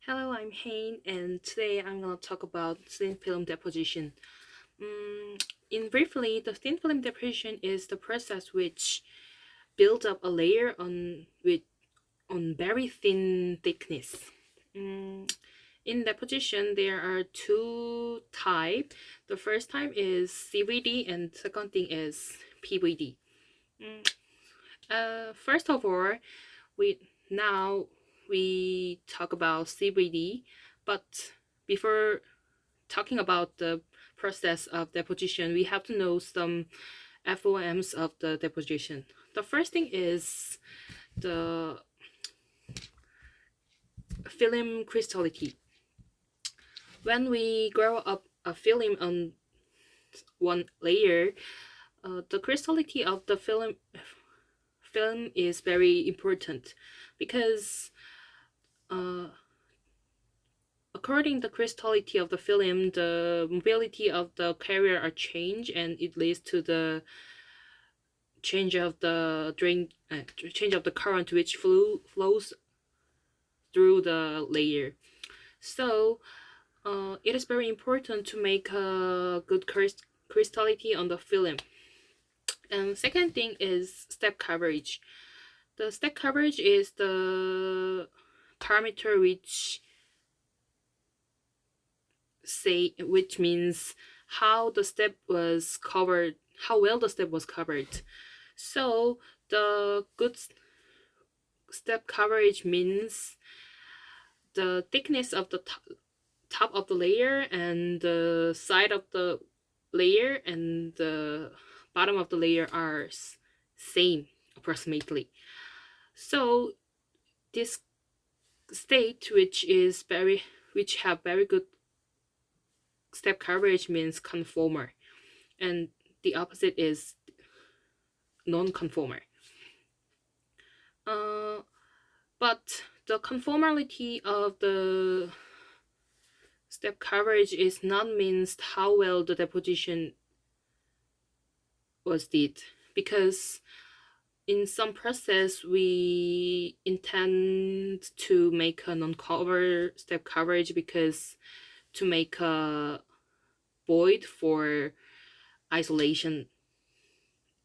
Hello, I'm Hein, and today I'm going to talk about thin film deposition. In briefly, the thin film deposition is the process which builds up a layer on very thin thickness. In deposition, there are two types. The first type is CVD, and second thing is PVD. First of all, we now we talk about CVD, but before talking about the process of deposition, we have to know some FOMs of the deposition. The first thing is the film crystallinity. When we grow up a film on one layer, the crystallinity of the film is very important because according to the crystallinity of the film, the mobility of the carrier are changed, and it leads to the change of the change of the current which flows through the layer. So it is very important to make a good crystallinity on the film. And second thing is step coverage. The step coverage is the parameter which means how the step was covered, how well the step was covered. So the good step coverage means the thickness of the top of the layer and the side of the layer and the bottom of the layer are same approximately. So this state which have very good step coverage means conformer, and the opposite is non-conformer. But the conformality of the step coverage is not means how well the deposition was did, because in some process we intend to make a non-cover step coverage because to make a void for isolation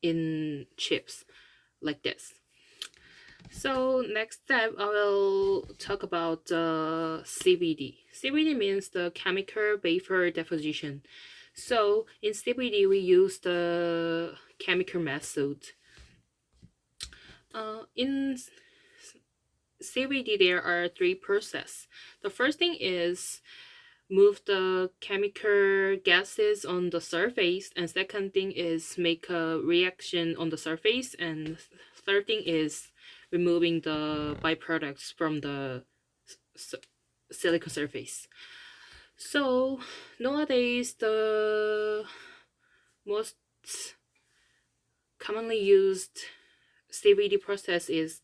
in chips like this. So next step, I will talk about CVD. CVD means the chemical vapor deposition. So in CVD, we use the chemical method. In CVD, there are three processes. The first thing is move the chemical gases on the surface, and second thing is make a reaction on the surface, and third thing is removing the byproducts from the silicon surface. So nowadays the most commonly used CVD process is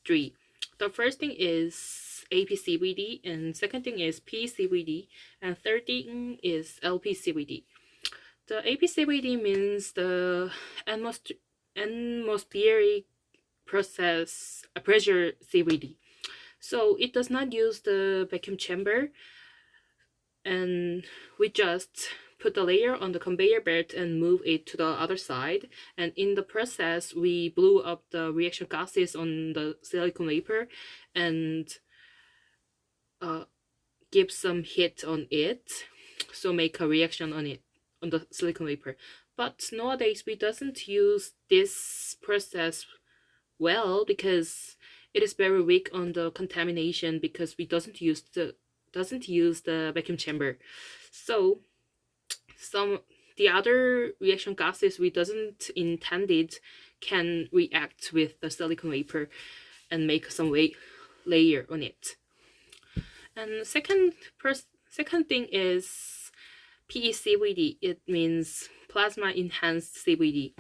three. The first thing is APCVD, and second thing is PCVD, and third thing is LPCVD. The APCVD means the atmospheric process pressure CVD. So it does not use the vacuum chamber, and we just put the layer on the conveyor belt and move it to the other side, and in the process we blew up the reaction gases on the silicon vapor and give some heat on it, so make a reaction on it on the silicon vapor. But nowadays we doesn't use this process well because it is very weak on the contamination because we doesn't use the vacuum chamber. So the other reaction gases we doesn't intended can react with the silicon vapor and make some layer on it. And second thing is PECVD. It means plasma enhanced CVD.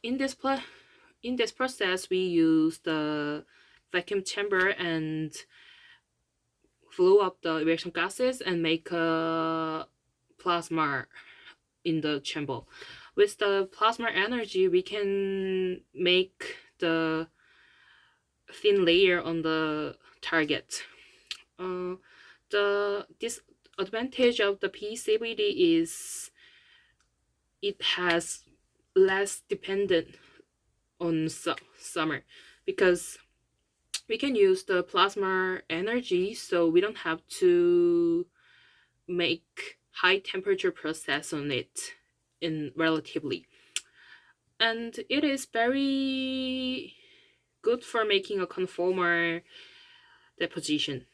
In this process, we use the vacuum chamber and blow up the reaction gases and make a plasma in the chamber. With the plasma energy, we can make the thin layer on the target. The disadvantage of the PCVD is it has less dependent on summer, because we can use the plasma energy, so we don't have to make high temperature process on it in relatively. And it is very good for making a conformer deposition.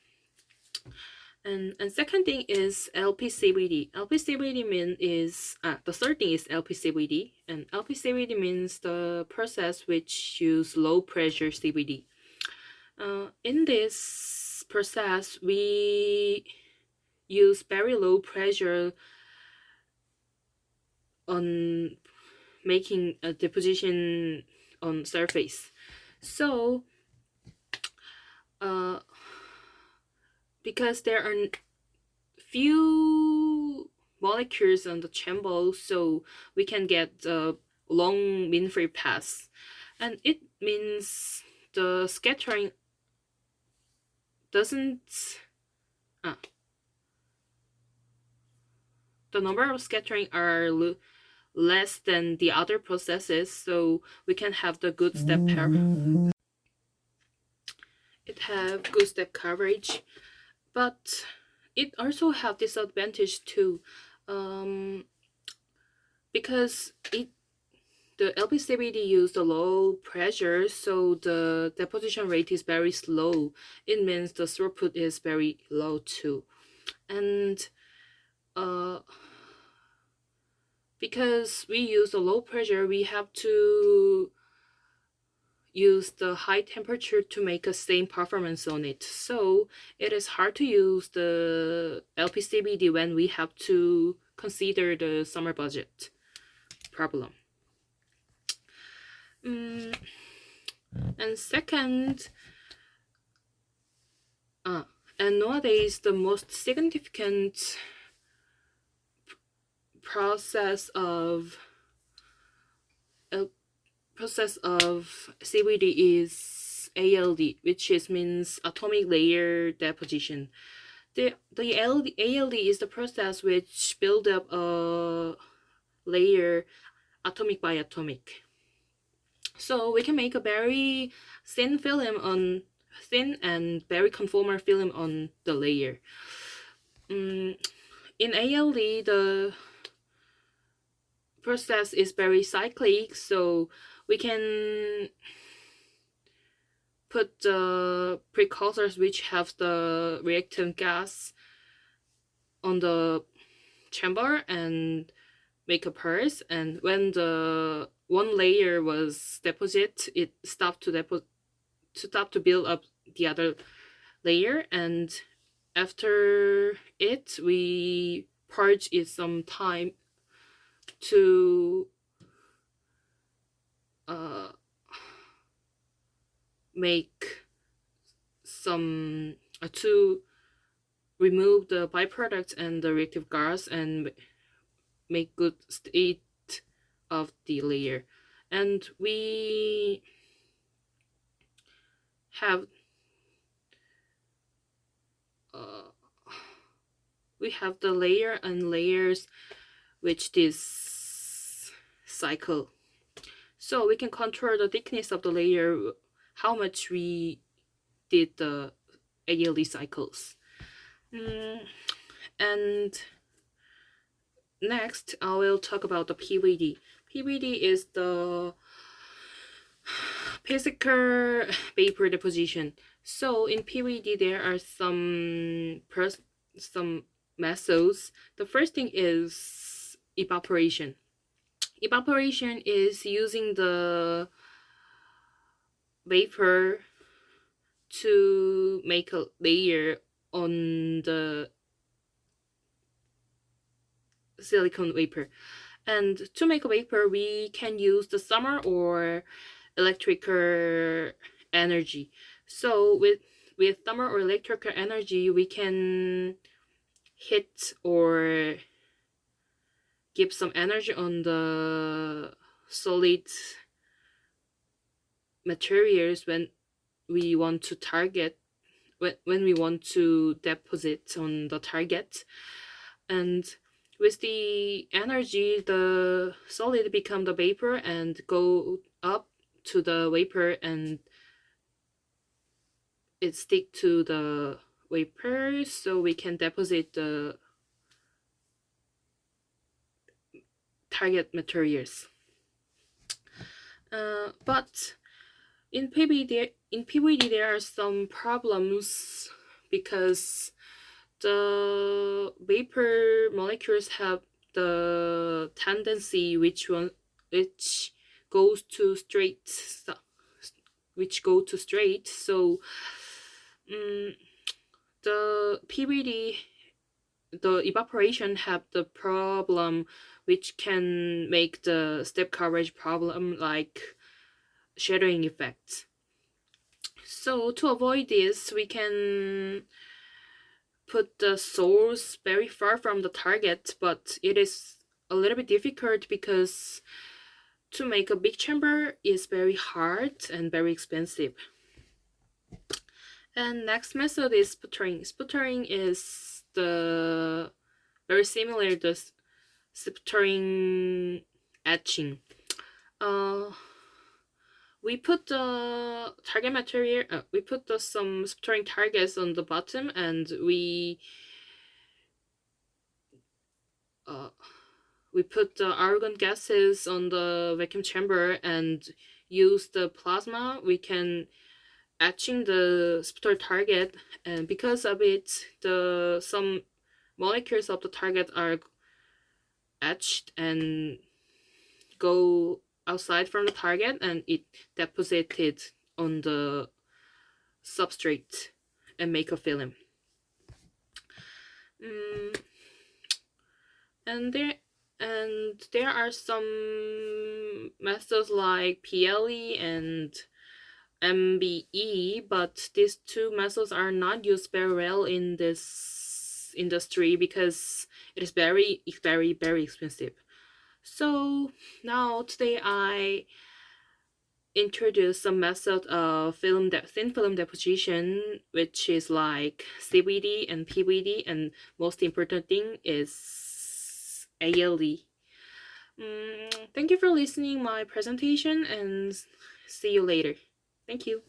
And second thing is LPCVD. LPCVD the third thing is LPCVD, and LPCVD means the process which use low pressure CVD. In this process, we use very low pressure on making a deposition on surface. So, because there are few molecules on the chamber, so we can get a long mean-free path, and it means the scattering doesn't the number of scattering are less than the other processes, so we can have the good step it have good step coverage, but it also have disadvantage too, because the LPCVD use the low pressure, so the deposition rate is very slow. It means the throughput is very low too, and because we use the low pressure, we have to use the high temperature to make a same performance on it. So it is hard to use the LPCVD when we have to consider the summer budget problem. And second, and nowadays the most significant process of CVD is ALD, which means atomic layer deposition. The ALD is the process which build up a layer atomic by atomic. So we can make a very thin and very conformal film on the layer. In ALD, the process is very cyclic, so we can put the precursors which have the reactant gas on the chamber and make a pulse, and when the one layer was deposit, it stopped to build up the other layer, and after it we purge it some time to make some to remove the byproducts and the reactive gas and make good state of the layer. And we have the layer and layers which this cycle, so we can control the thickness of the layer, how much we did the ALD cycles. And next I will talk about the PVD. PVD is the physical vapor deposition. So in PVD there are some methods. The first thing is evaporation. Evaporation is using the vapor to make a layer on the silicon vapor. And to make a vapor, we can use the summer or electrical energy. So with summer or electrical energy, we can hit or give some energy on the solid materials when we want to target when we want to deposit on the target. And with the energy, the solid become the vapor and go up to the vapor, and it stick to the vapor, so we can deposit the target materials. But in PVD there are some problems because the vapor molecules have the tendency which goes to straight which go to straight. So the PVD, the evaporation have the problem which can make the step coverage problem, like shadowing effects. So to avoid this, we can put the source very far from the target, but it is a little bit difficult because to make a big chamber is very hard and very expensive. And next method is sputtering. Sputtering is the very similar to sputtering etching. We put the target material. We put some sputtering targets on the bottom, and we put the argon gases on the vacuum chamber and use the plasma. We can etching the sputter target, and because of it, some molecules of the target are etched and go outside from the target, and it deposited on the substrate and make a film. And there are some methods like PLE and MBE, but these two methods are not used very well in this industry because it is very, very, very expensive. So now today I introduce some method of thin film deposition, which is like CVD and PVD, and most important thing is ALD. Thank you for listening my presentation, and see you later. Thank you.